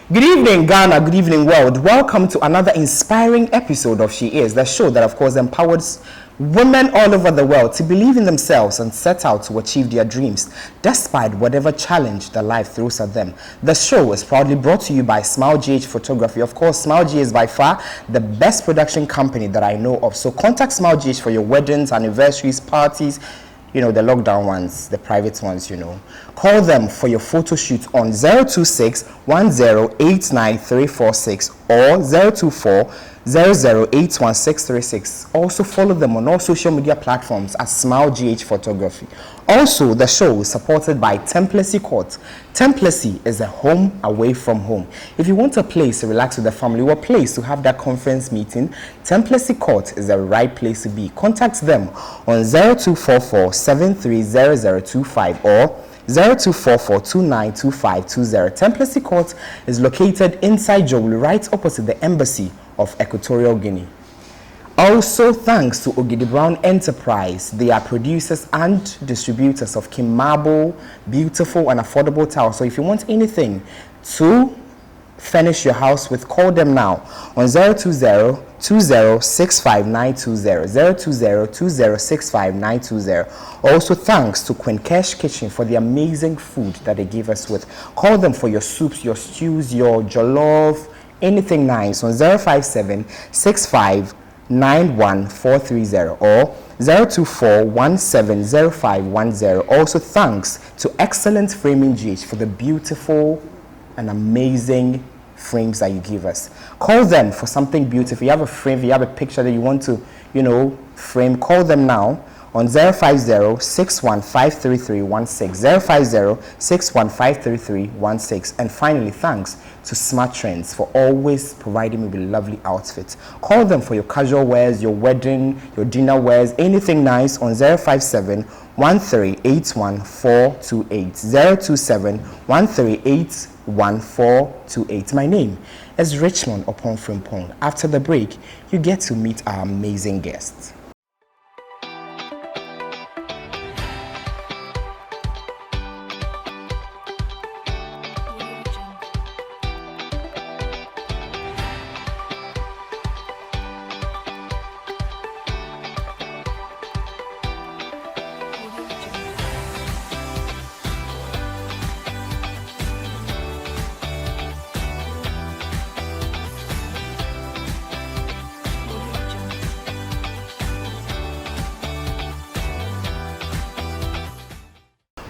Good evening, Ghana. Good evening, world. Welcome to another inspiring episode of She Is, the show that, of course, empowers women all over the world to believe in themselves and set out to achieve their dreams, despite whatever challenge the life throws at them. The show is proudly brought to you by Smile GH Photography. Of course, Smile GH is by far the best production company that I know of. So contact Smile GH for your weddings, anniversaries, parties, the lockdown ones, the private ones, Call them for your photo shoot on 026-1089-346 or 024-0081-636. Also follow them on all social media platforms at Smile GH Photography. Also, the show is supported by Templessy Court. Templessy is a home away from home. If you want a place to relax with the family or a place to have that conference meeting, Templessy Court is the right place to be. Contact them on 0244-730025 or 0244-292520. Templessy Court is located inside Jowli, right opposite the Embassy of Equatorial Guinea. Also, thanks to Ogidi Brown Enterprise. They are producers and distributors of Kimabo, beautiful and affordable tiles. So if you want anything to furnish your house with, call them now on 020-2065-920, 020-2065-920. Also, thanks to Queen Cash Kitchen for the amazing food that they give us with. Call them for your soups, your stews, your jollof, anything nice on 057-65-91430 or 024-170510. Also, thanks to Excellent Framing GH for the beautiful and amazing frames that you give us. Call them for something beautiful. You have a frame, you have a picture that you want to, frame, call them now on 050-6153-316, 050-6153-316. And finally, thanks to Smart Trends for always providing me with lovely outfits. Call them for your casual wears, your wedding, your dinner wears, anything nice on 057-1381-428, 027-1381-428. My name is Richmond Opon Frimpong. After the break, you get to meet our amazing guests.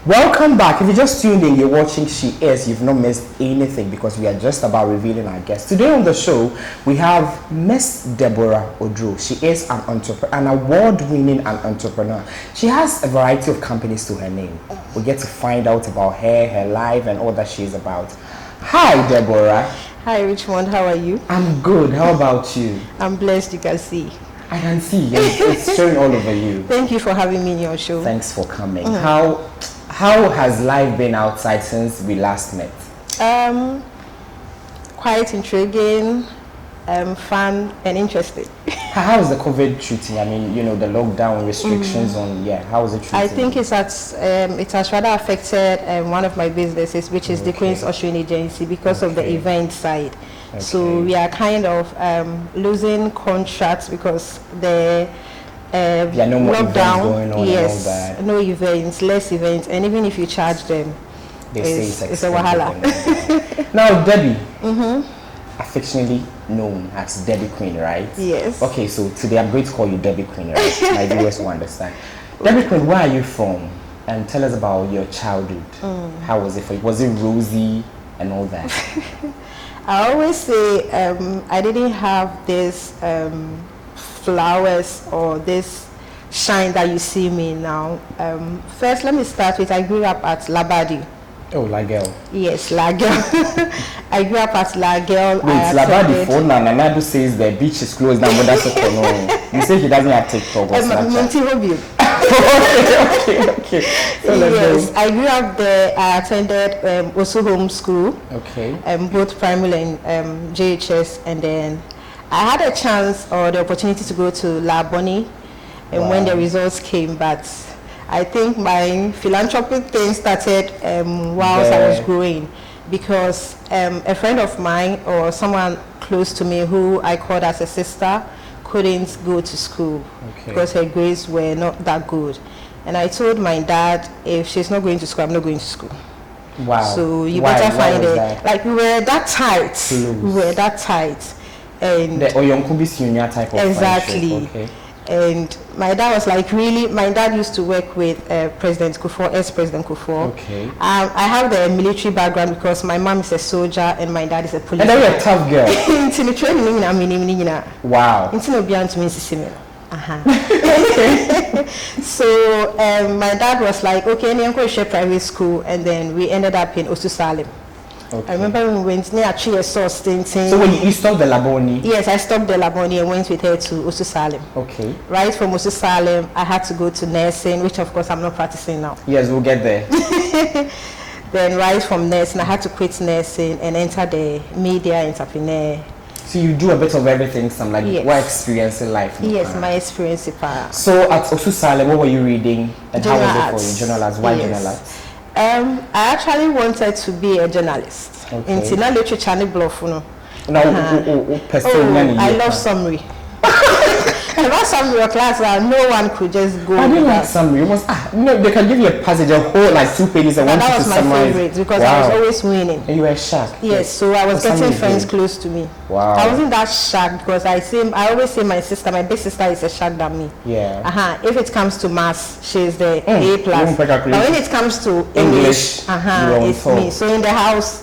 Welcome back. If you just tuned in, you're watching She Is. You've not missed anything because we are just about revealing our guests. Today on the show, we have Miss Deborah Oduro. She is an entrepreneur, an award-winning entrepreneur. She has a variety of companies to her name. We get to find out about her life, and all that she is about. Hi, Deborah. Hi, Richmond. How are you? I'm good. How about you? I'm blessed. You can see. I can see. It's showing all over you. Thank you for having me in your show. Thanks for coming. How has life been outside since we last met? Quite intriguing, fun and interesting. How is the COVID treating? I mean, the lockdown restrictions how is it treating? I think it has rather affected one of my businesses, which is the Queen's Ushering Agency, because of the event side. Okay. So we are kind of losing contracts because the no more lockdown, going on, yes, and all that. No events, less events, and even if you charge them, it's a wahala. Now, Debbie, affectionately known as DerbyQueen, right? Yes. Okay, so today I'm going to call you DerbyQueen, right? My viewers will understand. DerbyQueen, where are you from? And tell us about your childhood. How was it for you? Was it rosy and all that? I always say I didn't have this flowers or this shine that you see me now. First, let me start with, I grew up at Labadi. Oh, Lagel. Yes, Lagel. I grew up at Lagel. Wait, Labadi for Nanadu says the beach is closed now, but that's okay. No. You say he doesn't have TikTok or Snapchat. Okay. So yes, I grew up there. I attended Osu Home School. Okay. Both primary and JHS, and then I had a chance or the opportunity to go to Laboni, and when the results came, but I think my philanthropic thing started whilst I was growing. because a friend of mine or someone close to me who I called as a sister couldn't go to school because her grades were not that good. And I told my dad, if she's not going to school, I'm not going to school. Wow. So you better find it. Like we were that tight. Close. We were that tight. And the Oyonkubi senior type of exactly. Okay. And my dad was like, really, my dad used to work with President Kufuor, ex-President Kufuor. Okay. I have the military background because my mom is a soldier and my dad is a policeman. And then you're a tough girl. Wow. So my dad was like, okay, I'm going to private school, and then we ended up in Osu Salem. Okay. I remember when we went near Cheif Vissionary. So when you stopped the Laboni? Yes, I stopped the Laboni and went with her to Osu Salem. Okay. Right from Osu Salem, I had to go to nursing, which of course I'm not practicing now. Yes, we'll get there. Then right from nursing, I had to quit nursing and enter the media entrepreneur. So you do a bit of everything, some like what experience in life? Yes, my experience in para. So at Osu Salem, what were you reading and General how was it for you? Journal arts. Why journal arts? I actually wanted to be a journalist. Okay. In literature, I love summary. I love summary of class where no one could just go. I didn't like summary. It was they can give you a passage, a whole like 2 pages. And that was my favorite because I was always winning. And you were shocked. Yes, so I was getting friends close to me. Wow. I wasn't that shocked because I always say my big sister is a shock than me. Yeah. If it comes to maths, she's the A+. But when it comes to English, it's me. So in the house.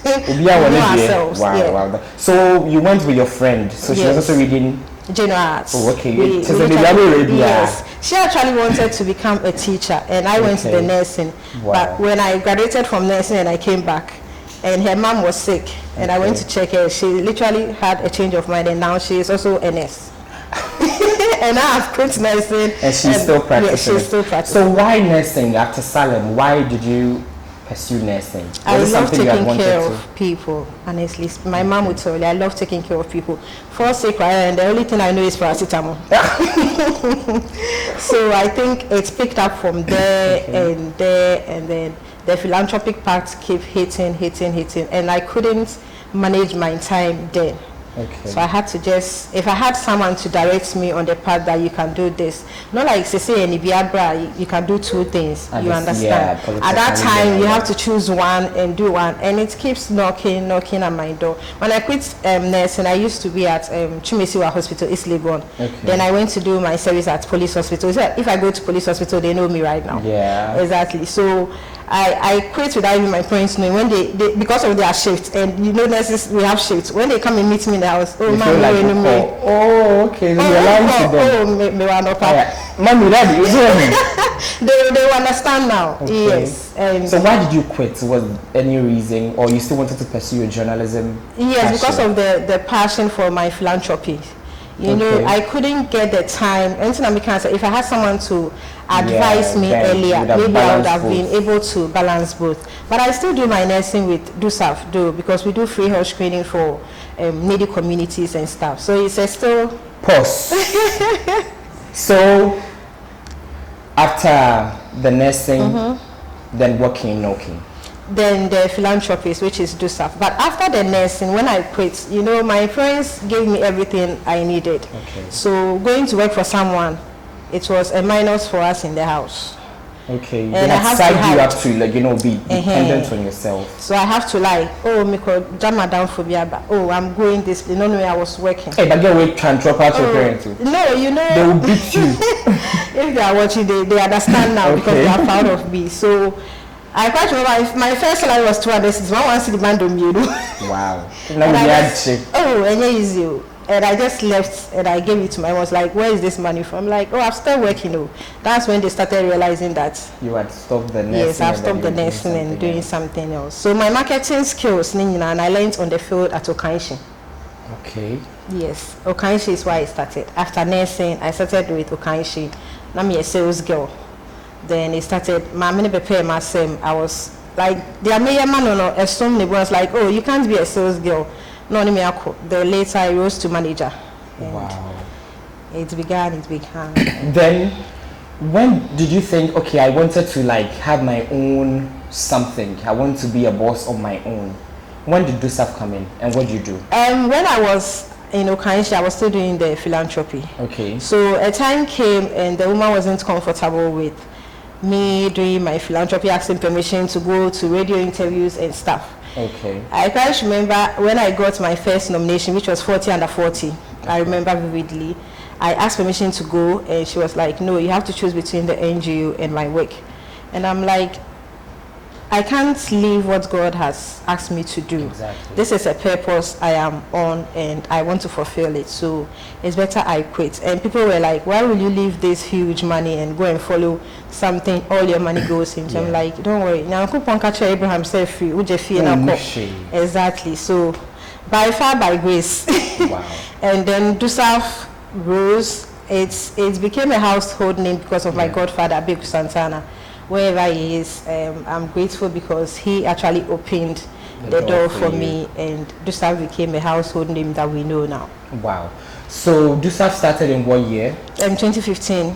We know ourselves. Wow, yeah. Wow. So you went with your friend. So she was also reading general arts. Oh, okay. Yes. She actually wanted to become a teacher, and I went to the nursing. Wow. But when I graduated from nursing and I came back, and her mom was sick, and I went to check her, she literally had a change of mind, and now she is also a nurse. And now I've quit nursing. And she's still practicing. Yeah, she's still practicing. So why nursing after Salem? Why did you pursue nursing? I love taking care of people, honestly. My mom would tell you, I love taking care of people. For sick, and the only thing I know is paracetamol. So I think it's picked up from there and there, and then the philanthropic part keep hitting, and I couldn't manage my time then. Okay. So I had to if I had someone to direct me on the path that you can do this, not like say in Deboborah, you can do 2 things. You understand? At that time, you have to choose one and do one, and it keeps knocking at my door. When I quit nursing, I used to be at Chumesiwa Hospital, East Legon. Then I went to do my service at police hospital. So if I go to police hospital, they know me right now. Yeah. Exactly. So I quit without even my parents knowing. When they because of their shifts, and you know nurses, we have shifts. When they come and meet me in the house, oh man, like okay, so you're lying to them. Mommy, daddy, they understand now. Okay. Yes. So why did you quit? Was any reason, or you still wanted to pursue your journalism? Yes, because of the passion for my philanthropy. You know, I couldn't get the time. If I had someone to advise me earlier, maybe I would have been able to balance both. But I still do my nursing with DUSAF, because we do free health screening for needy communities and stuff. So it's still... Pause. So, after the nursing, then what came knocking? Then the philanthropist, which is DUSAF. But after the nursing, when I quit, you know, my friends gave me everything I needed. Okay. So going to work for someone, it was a minus for us in the house. Okay. And they had side you up to, like, you know, be dependent on yourself. So I have to I'm going this. You know, I was working. Hey, but get away, can drop out your parents. No, you know. They will beat you. If they are watching, they understand now because they are proud of me. So I quite remember my first salary was 200. One city band on you. Wow. Now we had check. And easy. And I just left and I gave it to my mom. I was like, where is this money from? Like, I'm still working. That's when they started realizing that you had stopped the nursing. Yes, I've stopped the nursing and doing something else. So my marketing skills, and I learned on the field at Okanshi. Okay. Yes, Okanshi is why I started. After nursing, I started with Okanshi. Now I'm a sales girl. Then it started, I was like, the was like, oh, you can't be a sales girl. No, then later I rose to manager. Wow. It began. Then When did you think, okay, I wanted to like have my own something, I want to be a boss of my own? When did DUSAF come in, and what did you do? When I was in Okanshi, I was still doing the philanthropy. Okay. So a time came and the woman wasn't comfortable with me doing my philanthropy, asking permission to go to radio interviews and stuff. Okay. I quite remember when I got my first nomination, which was 40 under 40. I remember vividly. I asked permission to go, and she was like, no, you have to choose between the NGO and my work. And I'm like, I can't leave what God has asked me to do. Exactly. This is a purpose I am on, and I want to fulfill it. So it's better I quit. And people were like, why will you leave this huge money and go and follow something all your money goes into? Yeah. I'm like, don't worry. Now, Abraham said free. Exactly. So by far, by grace. Wow. And then DUSAF rose. It became a household name because of my godfather, Abeku Santana. Wherever he is, I'm grateful because he actually opened the door for me, and DUSAF became a household name that we know now. Wow. So DUSAF started in what year? 2015,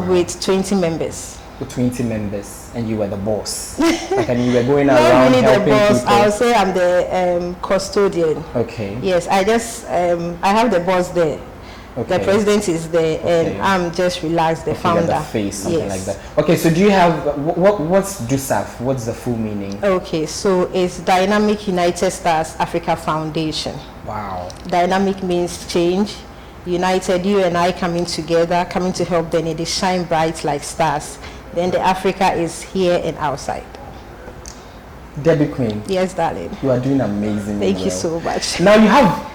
with 20 members. With 20 members, and you were the boss. Like, and you were going around really helping the boss. people. I'll say I'm the custodian. Okay. Yes, I have the boss there. Okay. The president is there, and I'm just relaxed, the founder. The face, something like that. Okay, so do you have, what's DUSAF? What's the full meaning? Okay, so it's Dynamic United Stars Africa Foundation. Wow. Dynamic means change. United, you and I coming together, coming to help the needy shine bright like stars. Then the Africa is here and outside. DerbyQueen. Yes, darling. You are doing amazing. Thank you so much. Now you have,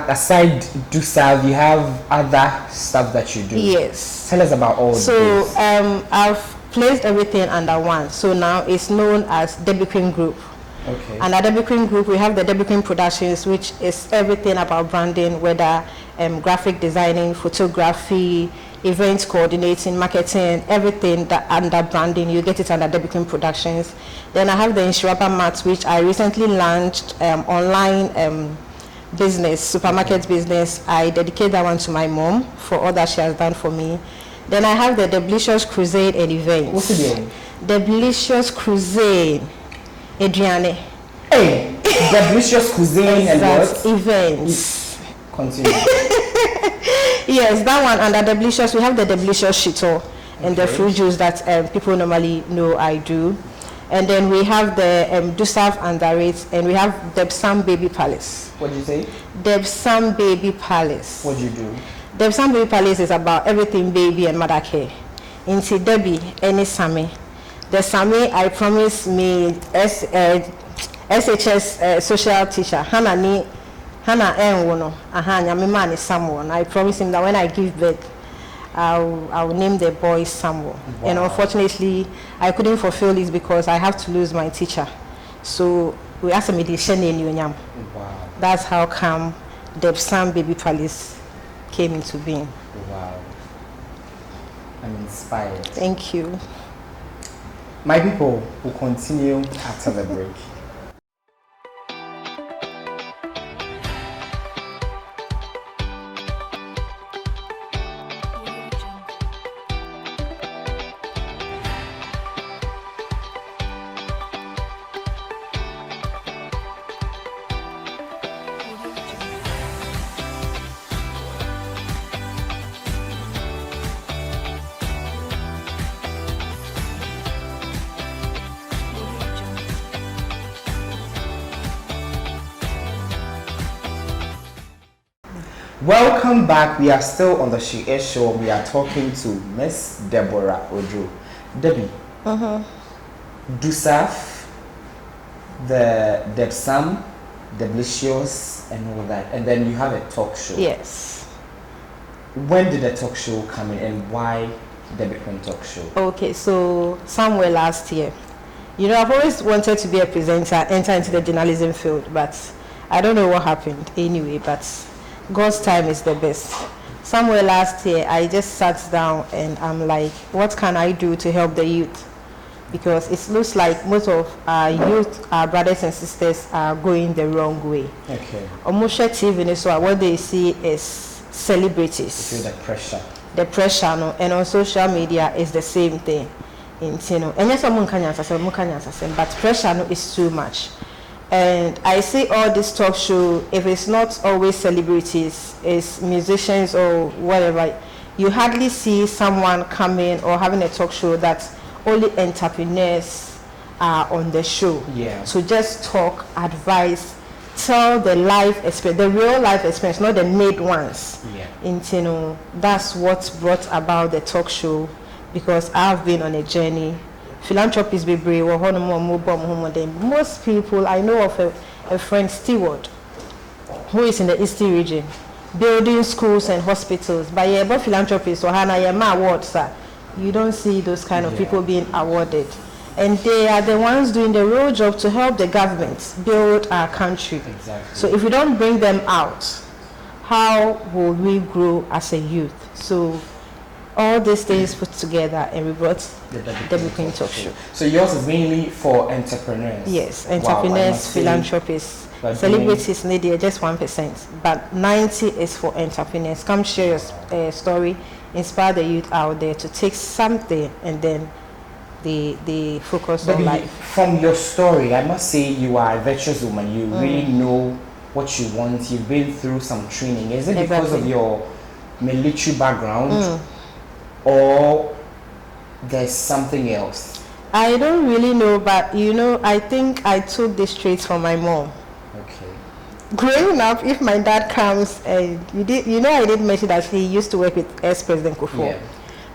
aside DUSAF, you have other stuff that you do. Yes. Tell us about all this. So I've placed everything under one. So now it's known as DerbyQueen Group. Okay. And at DerbyQueen Group, we have the DerbyQueen Productions, which is everything about branding, whether graphic designing, photography, events coordinating, marketing, everything that under branding, you get it under DerbyQueen Productions. Then I have the Insurapa Mart, which I recently launched online business, supermarket business. I dedicate that one to my mom for all that she has done for me. Then I have the Delicious Cuisine and events. What's the name? Delicious Cuisine, Adriane. Hey, Delicious Cuisine and what? Events. Continue. Yes, that one under Delicious. We have the Delicious Shito and the fruit juice that people normally know I do. And then we have the DUSAF under it, and we have Debsam Baby Palace. What did you say? Debsam Baby Palace. What do you do? Debsam Baby Palace is about everything baby and mother care. Into Debbie, any Sami. The Sami, I promise me, SHS social teacher, Hannah Enwono, Nyamimani someone. I promise him that when I give birth, I'll name the boy Samuel. Wow. And unfortunately, I couldn't fulfill this because I have to lose my teacher. So we asked me to send in Wow. That's how come Debsam Baby Palace came into being. Wow. I'm inspired. Thank you. My people will continue after the break. Welcome back. We are still on the She Is Show. We are talking to Miss Deborah Oduro. Debbie, DUSAF, the Debsam, Delicious, and all that. And then you have a talk show. Yes. When did the talk show come in, and why DerbyQueen Talk Show? Okay, so somewhere last year. You know, I've always wanted to be a presenter, enter into the journalism field, but I don't know what happened anyway, but God's time is the best. Somewhere last year, I just sat down and I'm like, what can I do to help the youth? Because it looks like most of our youth, our brothers and sisters, are going the wrong way. Okay. Almost TV, so what they see is celebrities. You feel the pressure. the pressure, no, and on social media is the same thing. And yes, but pressure, no, is too much. And I see all this talk show, if it's not always celebrities, it's musicians or whatever, you hardly see someone coming or having a talk show that only entrepreneurs are on the show. Yeah. So just talk, advice, tell the life experience, the real life experience, not the made ones. Yeah. And that's what brought about the talk show, because I've been on a journey. Philanthropist be brave. Most people, I know of a friend, Stewart, who is in the Eastern region, building schools and hospitals. But yeah, but philanthropists or Hana Yama awards, you don't see those kind of people being awarded. And they are the ones doing the real job to help the government build our country. Exactly. So if we don't bring them out, how will we grow as a youth? So all these things put together, and we brought the DerbyQueen Talk Show. So yours is mainly for entrepreneurs? Yes, entrepreneurs, philanthropists, celebrities need just 1%, but 90% is for entrepreneurs. Come share your story, inspire the youth out there to take something, and then they focus on life. From your story, I must say you are a virtuous woman. You really know what you want. You've been through some training. Is it because of your military background? Or there's something else? I don't really know, but I think I took this traits from my mom. Okay. Growing up, if my dad comes, and I did mention that he used to work with ex-President Kufuor. Yeah.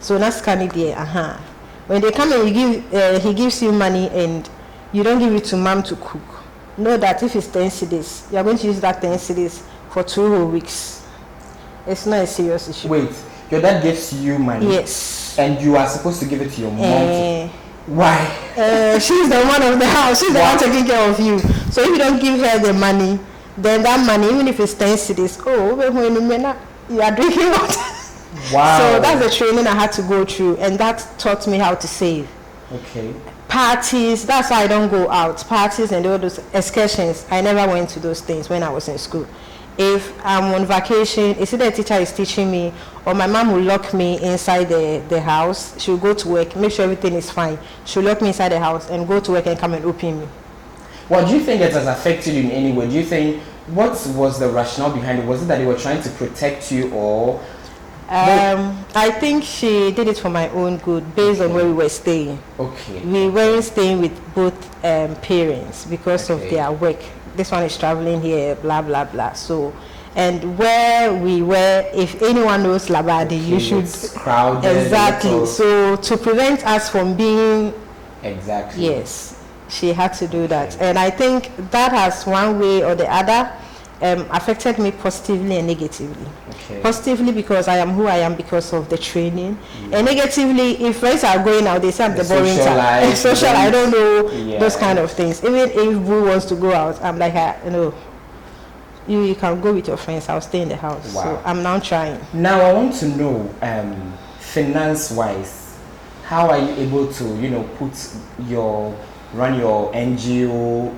So that's kind of there. When they come and he gives you money, and you don't give it to mom to cook. Know that if it's 10 cedis, you are going to use that 10 cedis for 2 whole weeks. It's not a serious issue. Wait. Your dad gives you money. Yes. And you are supposed to give it to your mom. Why? She's the one of the house. She's the one taking care of you. So if you don't give her the money, then that money, even if it's 10 cedis, you are drinking water. Wow. So that's the training I had to go through, and that taught me how to save. Okay. Parties, that's why I don't go out. Parties and all those excursions, I never went to those things when I was in school. If I'm on vacation, it's either a teacher is teaching me, or my mom will lock me inside the house. She'll go to work, make sure everything is fine. She'll lock me inside the house and go to work and come and open me. Well, do you think it has affected you in any way? Do you think, what was the rationale behind it? Was it that they were trying to protect you, or? I think she did it for my own good, based on where we were staying. Okay. We weren't staying with both parents because of their work. This one is traveling here, blah blah blah. So, and where we were, if anyone knows Labadi, you should. It's crowded. Exactly. So to prevent us from being. Exactly. Yes, she had to do that, and I think that has one way or the other affected me positively and negatively. Okay. Positively because I am who I am because of the training, and negatively, if friends are going out, they say I'm the boring type. Social, I don't know those kind of things. Even if Boo wants to go out, I'm like, you can go with your friends. I'll stay in the house. Wow. So I'm now trying. Now I want to know, finance-wise, how are you able to, run your NGO,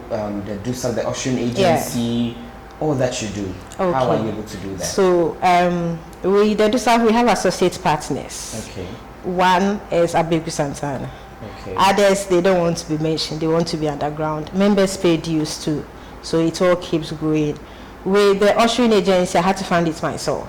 the do some the Ocean Agency, all that you do? Okay. How are you able to do that? So we have associate partners. Okay. One is Abeku Santana. Okay. Others, they don't want to be mentioned. They want to be underground. Members pay dues too, so it all keeps going. With the Ocean Agency, I had to fund it myself.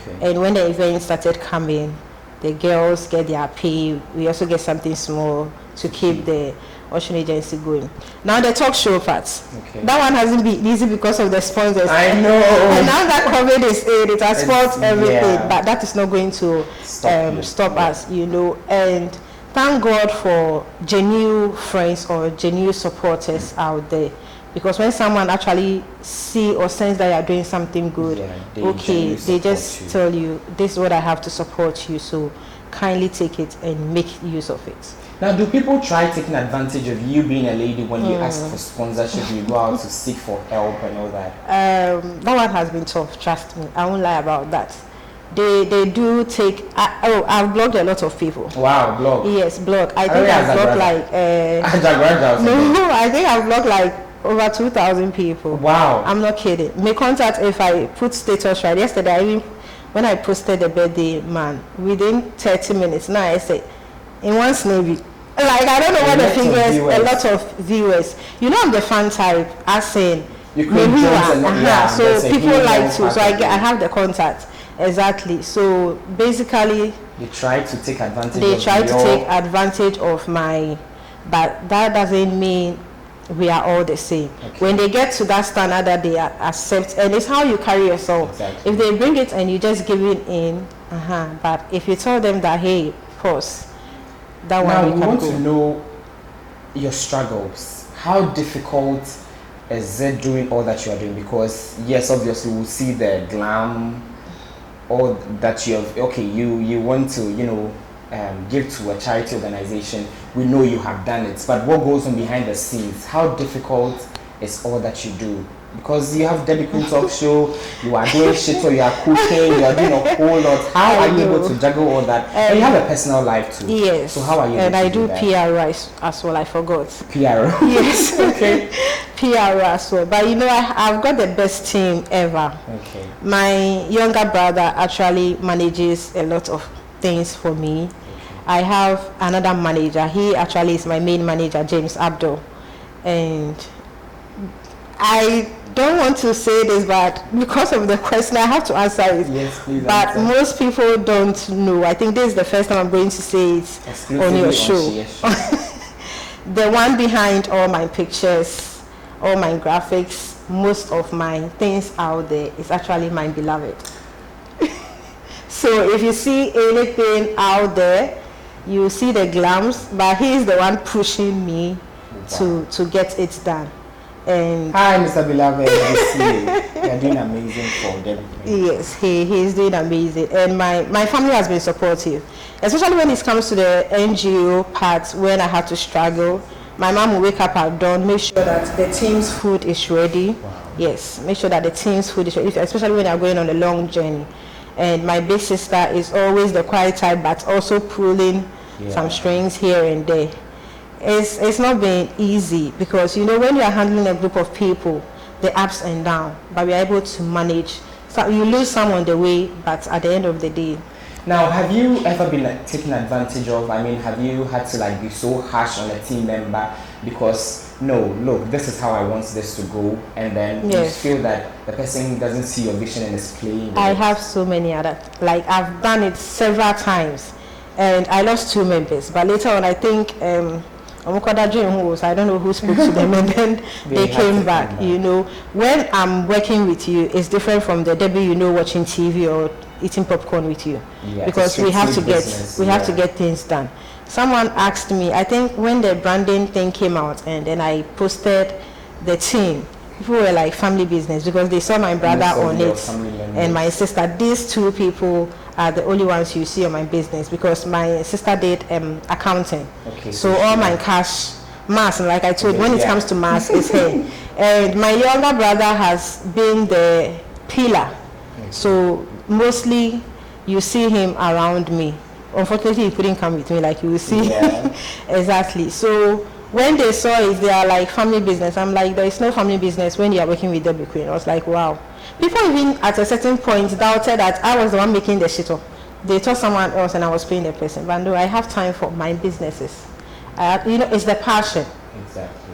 Okay. And when the event started coming, the girls get their pay. We also get something small to keep the Ocean Agency going. Now the talk show part. Okay. That one hasn't been easy because of the sponsors. I know. And now that COVID is in, it has spoiled everything. But that is not going to stop us, And thank God for genuine friends or genuine supporters out there. Because when someone actually see or sense that you are doing something good, they just tell you, this is what I have to support you, so kindly take it and make use of it. Now, do people try taking advantage of you being a lady when you ask for sponsorship, you go out to seek for help and all that? That one has been tough, trust me. I won't lie about that. They do take. I've blocked a lot of people. Wow, blog. Yes, blog. I think I've blocked I think I've blocked like over 2,000 people. Wow. I'm not kidding. May contact if I put status right. Yesterday I even when I posted the birthday man, within 30 minutes, now I say, in one snavy, like I don't know what the fingers, a lot of viewers. You know, I'm the fan type, as saying, you could so people like to, so I have the contact. Exactly. So basically, they try to take advantage. Take advantage of my, but that doesn't mean we are all the same. Okay. When they get to that standard that they accept, and it's how you carry yourself. Exactly. If they bring it and you just give it in, but if you tell them that, hey, pause, that now one we want to know your struggles. How difficult is it doing all that you are doing? Because yes, obviously we'll see the glam, or that you have, okay, you want to, you know, give to a charity organization. We know you have done it, but what goes on behind the scenes? How difficult is all that you do? Because you have DerbyQueen talk show, you are doing shit, or you are cooking, you are doing a whole lot. How are you able to juggle all that? And you have a personal life too. Yes. So how are you able and to I do that? PR as well. I forgot. PR. Yes. Okay. PR as well. But you know, I've got the best team ever. Okay. My younger brother actually manages a lot of things for me. Okay. I have another manager. He actually is my main manager, James Abdul, and I don't want to say this, but because of the question, I have to answer it. Yes, please. But answer. Most people don't know. I think this is the first time I'm going to say it on your show. The one behind all my pictures, all my graphics, most of my things out there is actually my beloved. So if you see anything out there, you see the glams, but he is the one pushing me to get it done. And hi, Mr. Beloved. You're doing amazing for them. Yes, he is doing amazing, and my family has been supportive, especially when it comes to the NGO part. When I had to struggle, my mom will wake up at dawn, make sure that the team's food is ready. Wow. Yes, make sure that the team's food is ready, especially when you're going on a long journey. And my big sister is always the quiet type, but also pulling some strings here and there. It's not been easy, because you know, when you are handling a group of people, the ups and downs, but we are able to manage. So you lose some on the way, but at the end of the day. Now, have you ever been taken advantage of? I mean, have you had to be so harsh on a team member because, no, look, this is how I want this to go, and then you feel that the person doesn't see your vision and is playing? I have so many other, I've done it several times, and I lost 2 members, but later on I think I don't know who spoke to them, and then they came back. You know, when I'm working with you, it's different from the Debbie, you know, watching TV or eating popcorn with you, because we have to get things done. Someone asked me, I think when the branding thing came out, and then I posted the team, people were like, family business, because they saw my brother on it and my sister. These 2 people are the only ones you see on my business, because my sister did accounting. Okay, so all my cash, mass, like I told, when it comes to mass, is her. And my younger brother has been the pillar. So mostly you see him around me. Unfortunately, he couldn't come with me, like you will see. Exactly. So when they saw it, they are like, family business. I'm like, there is no family business when you are working with DerbyQueen. I was like, wow. People even at a certain point doubted that I was the one making the shit up. They thought someone else and I was paying the person. But no, I have time for my businesses. You know, it's the passion.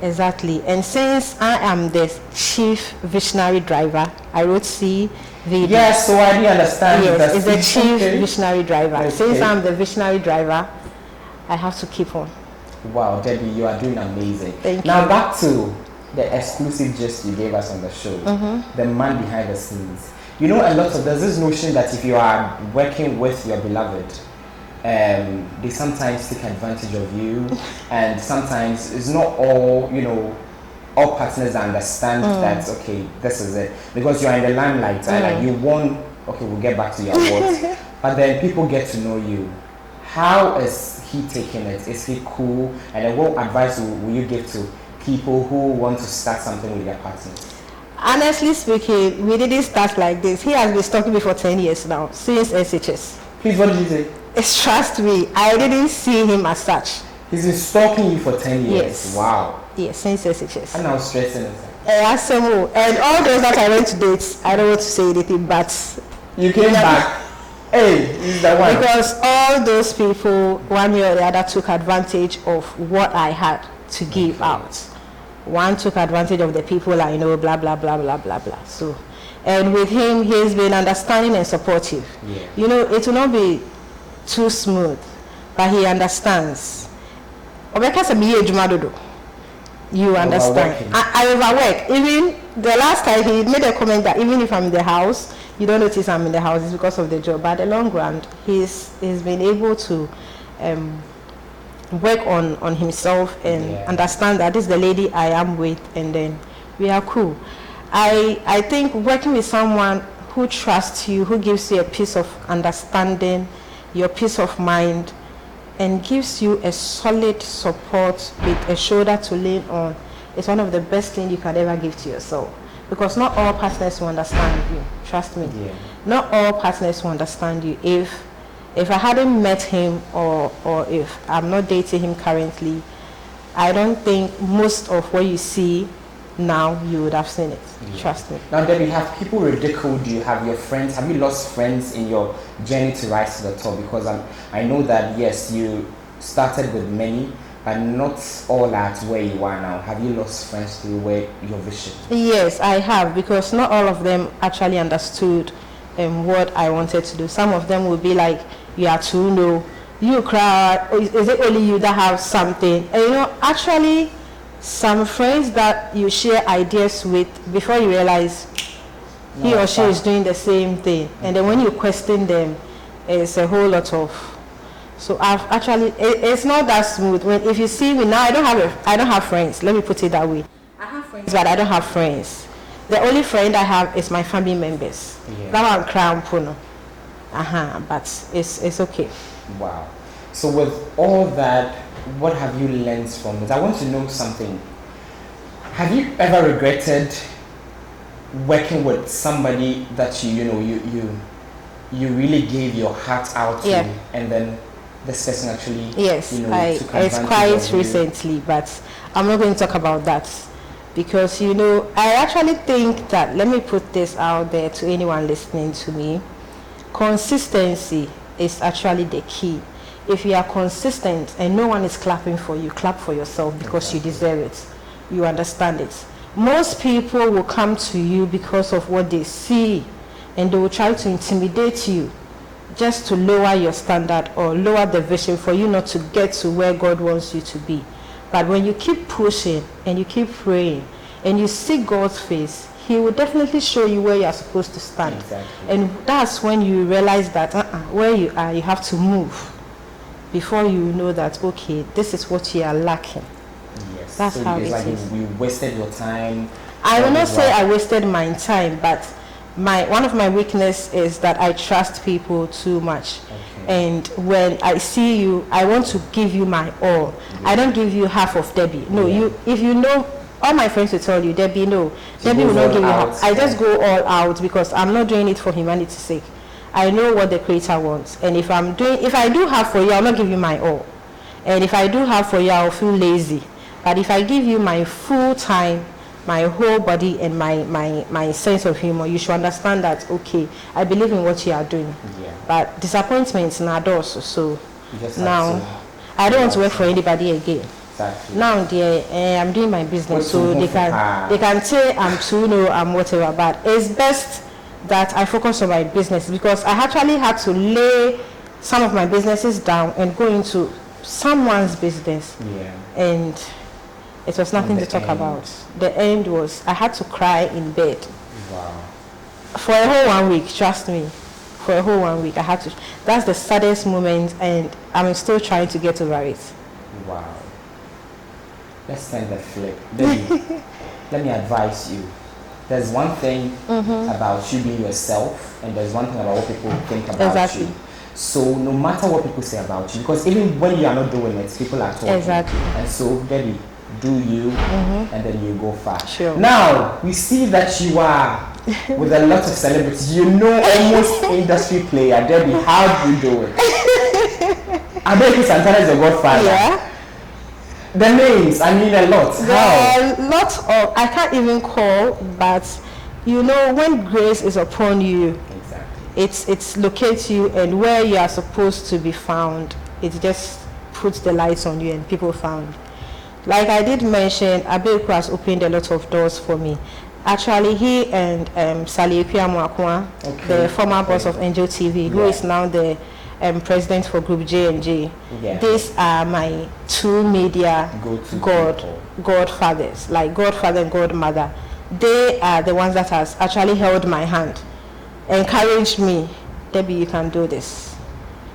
Exactly. And since I am the Cheif Vissionary Driver, I wrote CV. Yes, so I didn't understand. Yes, it's the Cheif Vissionary Driver. Okay. Since I'm the Visionary Driver, I have to keep on. Wow, Debbie, you are doing amazing. Thank you. Now back to the exclusive gist you gave us on the show, the man behind the scenes. You know, there's this notion that if you are working with your beloved, they sometimes take advantage of you, and sometimes it's not all, you know, all partners understand that, okay, this is it, because you are in the limelight, and you won, okay, we'll get back to your awards, but then people get to know you. How is he taking it? Is he cool? And then what advice will you give to people who want to start something with their partners? Honestly speaking, we didn't start like this. He has been stalking me for 10 years now, since SHS. Please, what did you say? Trust me, I didn't see him as such. He's been stalking you for 10 years? Yes. Wow. Yes, since SHS. And I was stressing it. And all those that I went to date, I don't want to say anything, but... You came back. Hey, is that one? Because all those people, one way or the other, took advantage of what I had to give out. One took advantage of the people I know, blah, blah, blah, blah, blah, blah. So, and with him, he's been understanding and supportive. Yeah. You know, it will not be too smooth, but he understands. You understand. I overwork. Even the last time he made a comment that even if I'm in the house, you don't notice I'm in the house, it's because of the job. But in the long run, he's been able to work on himself and understand that this is the lady I am with, and then we are cool. I think working with someone who trusts you, who gives you a piece of understanding, your peace of mind, and gives you a solid support with a shoulder to lean on, is one of the best things you can ever give to yourself. Because not all partners will understand you. Trust me. Yeah. Not all partners will understand you. If I hadn't met him, or if I'm not dating him currently, I don't think most of what you see now you would have seen it. Yeah. Trust me. Now, Debbie, have people ridiculed you? Have your friends? Have you lost friends in your journey to rise to the top? Because I know that yes, you started with many, but not all at where you are now. Have you lost friends to where your vision? Yes, I have, because not all of them actually understood what I wanted to do. Some of them will be like, "You are too low. You cry. Is it only you that have something?" And you know, actually, some friends that you share ideas with, before you realize he or she is doing the same thing, and then when you question them, it's a whole lot of. So I've actually, it's not that smooth. If you see me now, I don't have friends. Let me put it that way. I have friends, but I don't have friends. The only friend I have is my family members. That one crown puno. But it's okay. Wow. So with all that, what have you learned from it? I want to know something. Have you ever regretted working with somebody that you really gave your heart out to, and then this person actually took advantage it's quite recently, but I'm not going to talk about that, because I actually think that, let me put this out there to anyone listening to me, consistency is actually the key. If you are consistent and no one is clapping for you, clap for yourself, because you deserve it. You understand it. Most people will come to you because of what they see, and they will try to intimidate you just to lower your standard or lower the vision for you not to get to where God wants you to be. But when you keep pushing and you keep praying and you seek God's face, He will definitely show you where you are supposed to stand. Exactly. And that's when you realize that where you are, you have to move before you know that, okay, this is what you are lacking. Yes. That's so how it like is. You wasted your time. I will not say I wasted my time, but one of my weakness is that I trust people too much. Okay. And when I see you, I want to give you my all. I don't give you half of Debbie. No, if you know, all my friends will tell you, Debbie, no, Debbie will not give you half. I just go all out, because I'm not doing it for humanity's sake. I know what the Creator wants, and if I do have for you, I'll not give you my all. And if I do have for you, I'll feel lazy. But if I give you my full time, my whole body, and my sense of humor, you should understand that, okay, I believe in what you are doing. Yeah. But disappointments are doors, so now I don't want to work for anybody again. Exactly. Now, dear, I'm doing my business, so they can say I'm too low, I'm whatever. But it's best that I focus on my business, because I actually had to lay some of my businesses down and go into someone's business. Yeah. And it was nothing to talk about. The end was I had to cry in bed. Wow. For a whole 1 week, trust me. For a whole 1 week, I had to. That's the saddest moment, and I'm still trying to get over it. Wow. Let's turn the flip. Baby, let me advise you. There's one thing about you being yourself, and there's one thing about what people think about you. So no matter what people say about you, because even when you are not doing it, people are talking. Exactly. And so, Debbie, do you, and then you go far. Sure. Now, we see that you are with a lot of celebrities. You know almost industry player. Debbie, how do you do it? Adeleke Santana is a godfather. Yeah. The names, I mean a lot. There are lots of, I can't even call, but when grace is upon you, It's locates you, and where you are supposed to be found, it just puts the lights on you and people found. Like I did mention, Abeku has opened a lot of doors for me. Actually, he and Sally Ekwia, the former boss of Angel TV, who is now the president for Group J&J. These are my two media godfathers, like godfather and godmother. They are the ones that has actually held my hand, encouraged me, Debbie, you can do this.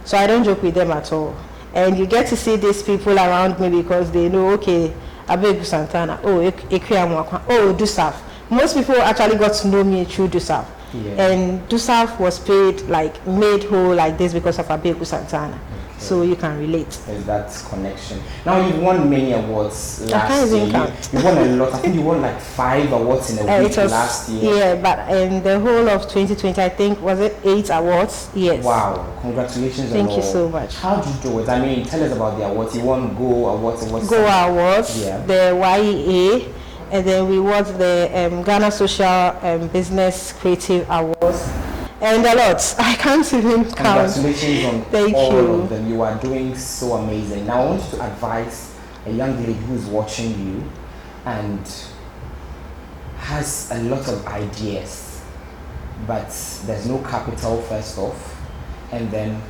So I don't joke with them at all. And you get to see these people around me because they know, okay, Abeku Santana, oh, Ekwia Mwakwa, oh, Dusaf. Most people actually got to know me through Dusaf. And Dusaf was made whole like this because of Abeku Santana. So you can relate. There's that connection. Now you've won many awards last year. You won a lot. I think you won like 5 awards in a week last year. Yeah, but in the whole of 2020, I think, was it 8 awards? Yes. Wow, congratulations. Thank you so much. How did you do it? I mean, tell us about the awards. You won Go Awards. Go Awards, the YEA, and then we won the Ghana Social Business Creative Awards. And a lot. I can't even count. Congratulations on Thank all you. of them. You are doing so amazing. Now I want you to advise a young lady who's watching you and has a lot of ideas, but there's no capital first off, and then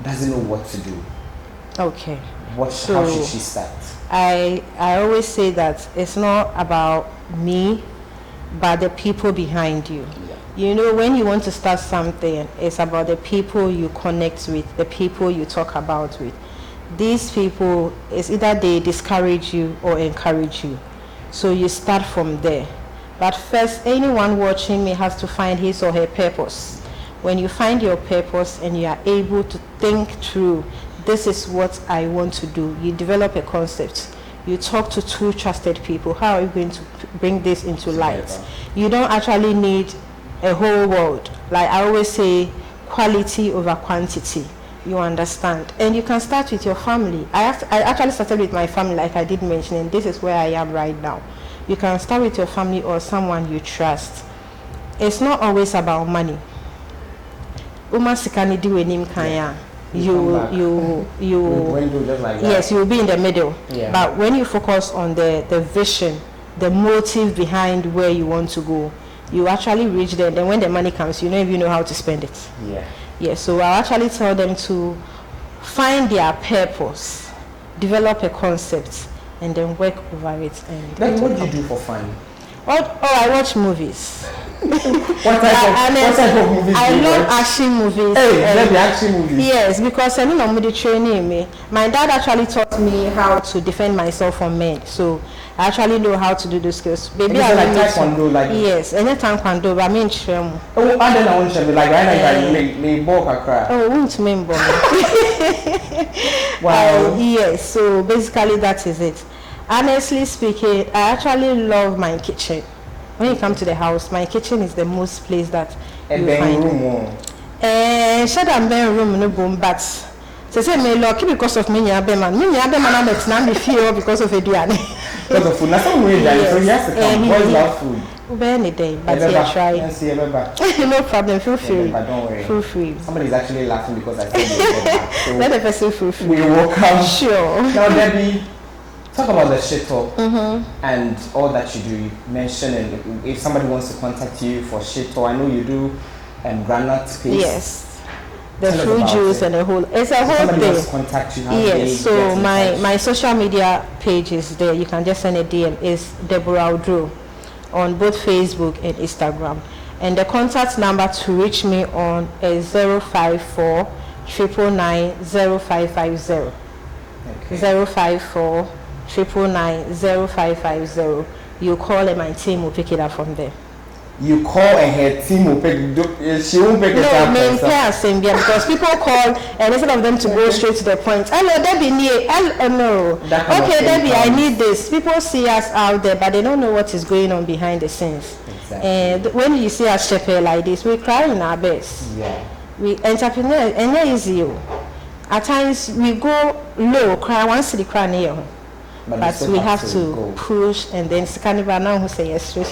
doesn't know what to do. Okay. How should she start? I always say that it's not about me, but the people behind you. You know, when you want to start something, it's about the people you connect with, the people you talk about with. These people, it's either they discourage you or encourage you. So you start from there. But first, anyone watching me has to find his or her purpose. When you find your purpose and you are able to think through, this is what I want to do, you develop a concept. You talk to 2 trusted people. How are you going to bring this into light? You don't actually need a whole world. Like I always say, quality over quantity. You understand? And you can start with your family. I actually started with my family, like I did mention, and this is where I am right now. You can start with your family or someone you trust. It's not always about money. Yes, you will be in the middle. But when you focus on the vision, the motive behind where you want to go, you actually reach there. Then when the money comes, you know if you know how to spend it. So I actually tell them to find their purpose, develop a concept, and then work over it. And then what do you do for fun? I watch movies. What type of movies I do you love watch? action movies. Action movies? Yes, because I know the training me. My dad actually taught me how to defend myself from men. So I actually know how to do those skills. Baby, I like taekwondo, like yes, any taekwondo, but I mean trem. Oh, and then I want to be like right now, me book a cry. Oh, won't me Wow. Yes, so basically that is it. Honestly speaking, I actually love my kitchen. When you come to the house, my kitchen is the most place that you find. Shut up, room no boom, but say me lucky because of me Abeman. Me Abeman I'm not feel because of Ediane. Because of food. Now some way so he has to come. What's that food? Any day, but yeah, try. No problem, feel free. Don't worry. Feel free. Somebody's actually laughing because I said so let the person feel free. We will come. Sure. Now Debbie, talk about the Shito and all that you do. You mentioned, and if somebody wants to contact you for Shito, I know you do granite paste. Yes. The fruit juice and the whole, it's a whole somebody thing. Wants to contact you, yes, so my social media page is there. You can just send a DM. It's Deborah Oduro on both Facebook and Instagram. And the contact number to reach me on is 054 999 0550. 054 999 0550. You call and my team will pick it up from there. You call and her team will pick. She won't pick it up. No, because people call and instead of them to go straight to the point. Hello, Debbie, no. Okay, Debbie, I need this. People see us out there, but they don't know what is going on behind the scenes. Exactly. And when you see us shepherd like this, we cry in our best. Yeah. We entrepreneurs, and that is you. At times we go low, cry once the cry near. But we have to push, and then Scannival now who say yes, so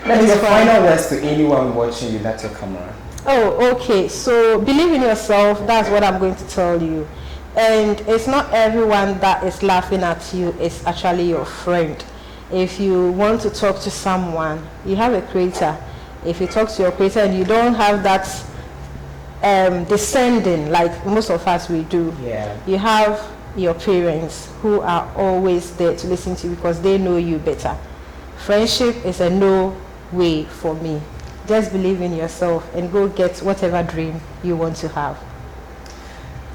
Let me your final words to anyone watching you. That's your camera. Oh, okay. So believe in yourself. That's what I'm going to tell you. And it's not everyone that is laughing at you. It's actually your friend. If you want to talk to someone, you have a creator. If you talk to your creator and you don't have that descending like most of us we do, you have your parents who are always there to listen to you because they know you better. Friendship is a no way for me. Just believe in yourself and go get whatever dream you want to have.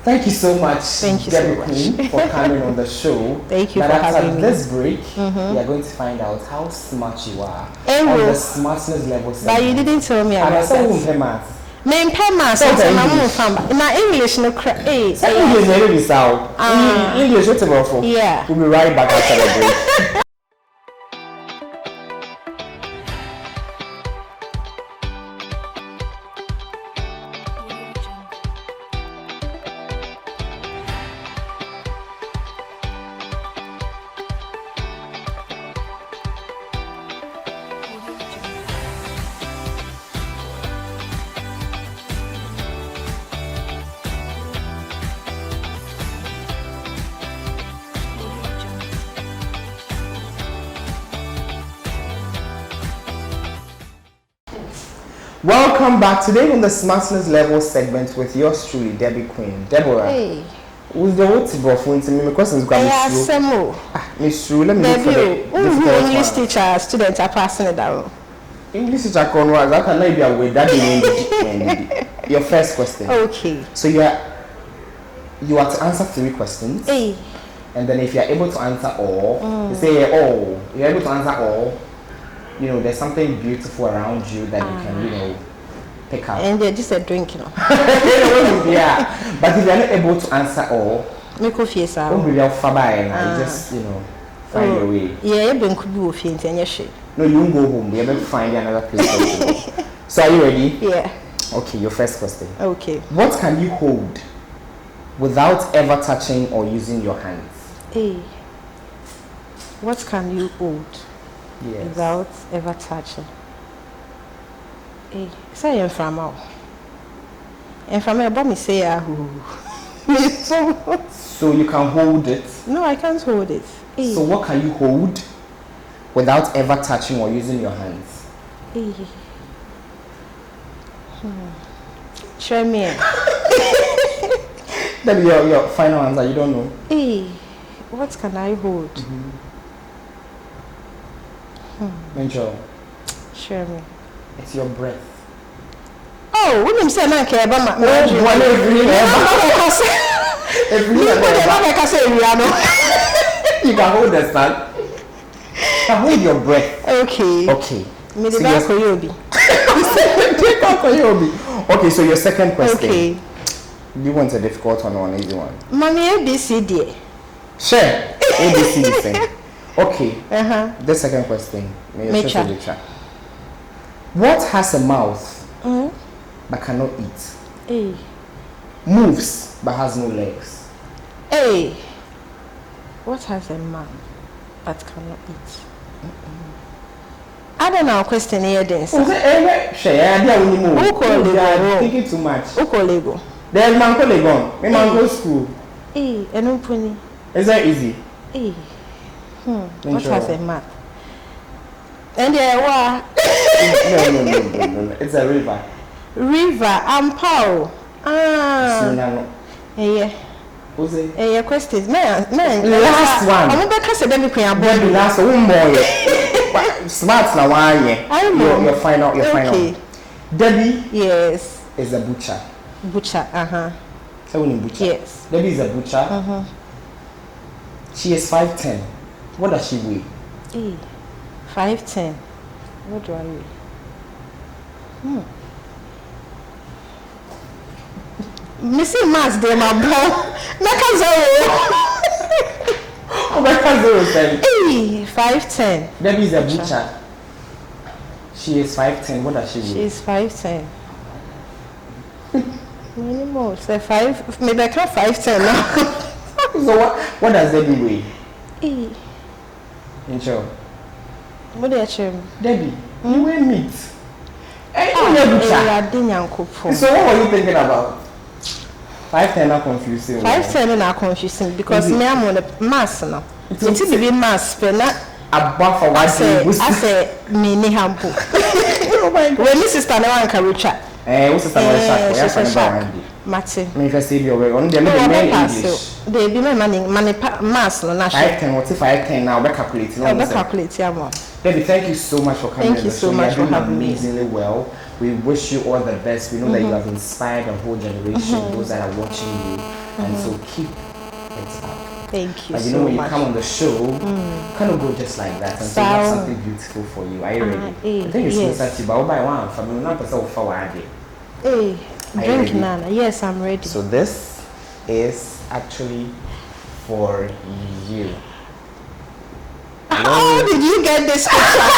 Thank you so much, DerbyQueen, for coming on the show. Thank you for having me. After this break, we are going to find out how smart you are on the smartness level. But you didn't tell me about that. Me English no English English whatever. Yeah. We'll be right back after the break. Welcome back today on the smartness level segment with yours truly, DerbyQueen. Deborah. Hey. Who's the what's for me questions go Miss True, let me look for the English teacher, students are passing it down. English teacher conwas, I cannot be aware that your first question. Okay. So you are to answer 3 questions. Hey. And then if you are able to answer all, you say you're able to answer all. You know, there's something beautiful around you that you can, pick up. And they're just a drink, Yeah. But if you're not able to answer all, don't be just, find your way. Yeah, you could be faint and shit. No, you won't go home. You have to find another place. So are you ready? Yeah. Okay, your first question. Okay. What can you hold without ever touching or using your hands? Hey. What can you hold? Yes. Without ever touching. Hey, say I'm from out. And from about me say So you can hold it? No, I can't hold it. Hey. So what can you hold without ever touching or using your hands? Hey. Show me. That'll be your final answer. You don't know. Hey, what can I hold? Mention. Share me. It's your breath. Oh, when you say I care about my you can hold the sun. You can hold your breath. Okay. Okay. Okay, so your second question. Okay. Do you want a difficult one or an easy one? Mommy, ABCD. Sure. ABC thing. Okay. The second question. What has a mouth but cannot eat? Hey. Moves but has no legs. Hey. What has a mouth but cannot eat? I don't know. Question here then. Thinking too much. Ukolego. There's mango legon. Me mango school. Hey, and pony. Is that easy? Hey. What has a mouth? And no. It's a river. River. Ampao. Yeah. Who's it? Yeah. Questions. Man. Last one. I'm going to say DerbyQueen. The last one boy. Smart now. I know. Your final. Okay. Debbie. Yes. Is a butcher. Butcher. So we butcher. Yes. Debbie is a butcher. She is 5'10". What does she weigh? 5'10". What do I weigh? Missing mass there, my bro. Meka 0. Oh, Meka 0. 5'10". Debbie is a butcher. She is 5'10". What does she weigh? She is 5'10". Many more. Say 5. Maybe I can't 5'10" now. So what does Debbie weigh? In sure. What do you achieve? Debbie. You will meet. So what were you thinking about? 510 are confusing. 510 are confusing because me I'm on the mass now. It's a bit mass, but not above for what I say mini hampo. Oh my God. When this sister now can reach out. What's the stomach? She's a shark. Mate. Me first say your way on the English. They be my money mass no national. 510 what if 510 now we calculate no. We calculate yeah. Baby, thank you so much for coming. Thank you so much for having me. Amazingly well. We wish you all the best. We know that you have inspired a whole generation, those that are watching you, and so keep it up. Thank you. But you know when you come on the show, kind of go just like that and say have something beautiful for you. Are you ready? I think it's yes. But by one from not person forward. Hey, drink Nana. Yes, I'm ready. So this is actually for you. How did you get this picture?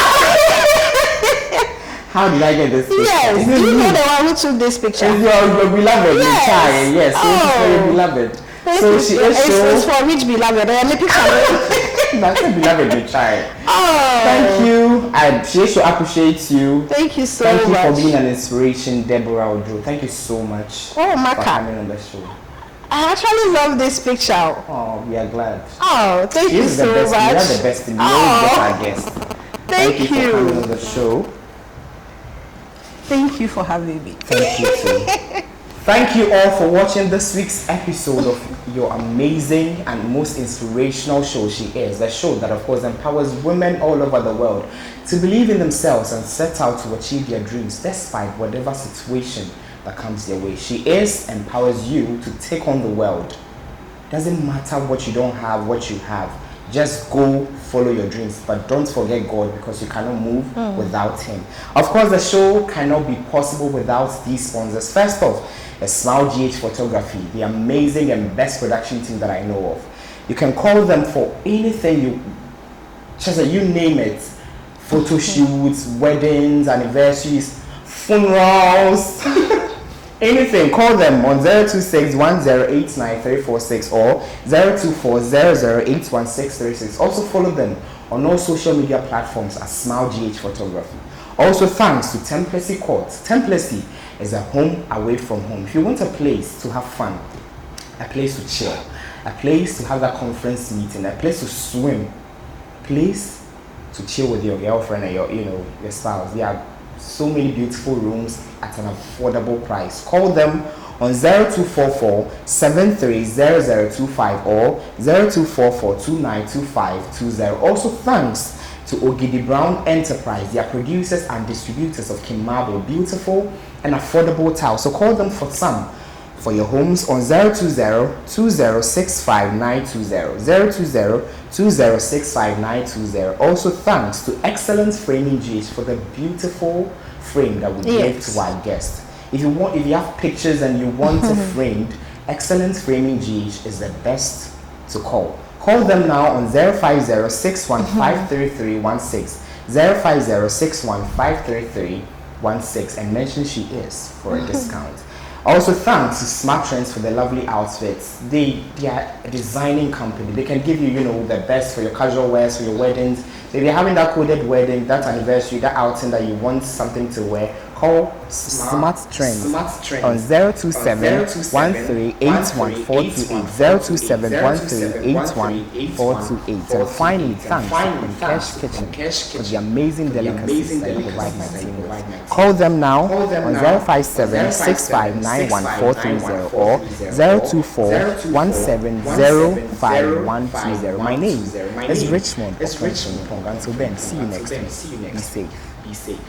How did I get this picture? Yes, do you know the one who took this picture? It's your beloved, yes. Child. Yes, so it's for your beloved. So she is it's for which beloved? I am a picture. That's a beloved child. Oh, thank you. She should appreciate you. Thank you so much. Thank you for being an inspiration, Deborah Oduro. Thank you so much for coming on the show. I actually love this picture. Oh, we are glad. Oh, thank you so much. You are the best. You always get our guest. Thank you for coming on the show. Thank you for having me. Thank you too. Thank you all for watching this week's episode of your amazing and most inspirational show, She Is. The show that, of course, empowers women all over the world to believe in themselves and set out to achieve their dreams despite whatever situation that comes their way. She Is empowers you to take on the world. Doesn't matter what you don't have, what you have. Just go follow your dreams, but don't forget God because you cannot move without Him. Of course, the show cannot be possible without these sponsors. First off, a Smile GH Photography, the amazing and best production team that I know of. You can call them for anything you name it. Photo shoots, weddings, anniversaries, funerals, anything. Call them on 026-1089-346 or 024-0081-636. Also follow them on all social media platforms as Smile GH Photography. Also thanks to Templessy Court. Templessy is a home away from home. If you want a place to have fun, a place to chill, a place to have that conference meeting, a place to swim, a place to chill with your girlfriend or your spouse. There are so many beautiful rooms at an affordable price. Call them on 0244-730025 or 0244-292520. Also thanks to Ogidi Brown Enterprise. They are producers and distributors of Kimabo, beautiful and affordable tiles. So call them for some for your homes on 020-2065-920, 020-2065-920. Also thanks to Excellent Framing GH for the beautiful frame that we give to our guests. If you have pictures and you want it framed, Excellent Framing GH is the best to call. Call them now on 050-615-3316, 050-615-3316 and mention She Is for a discount. Also thanks to Smart Trends for the lovely outfits. They are a designing company. They can give you, the best for your casual wears, for your weddings. So if you're having that coded wedding, that anniversary, that outing that you want something to wear, call Smart Trends on 027-1381-428, 027-1381-428. And finally, thanks to Cash Kitchen for the amazing delicacies that you provide my team with. Call them now on 057-659-1430 or 024-170-5120. My name is Richmond. Until then, see you next week. Be safe.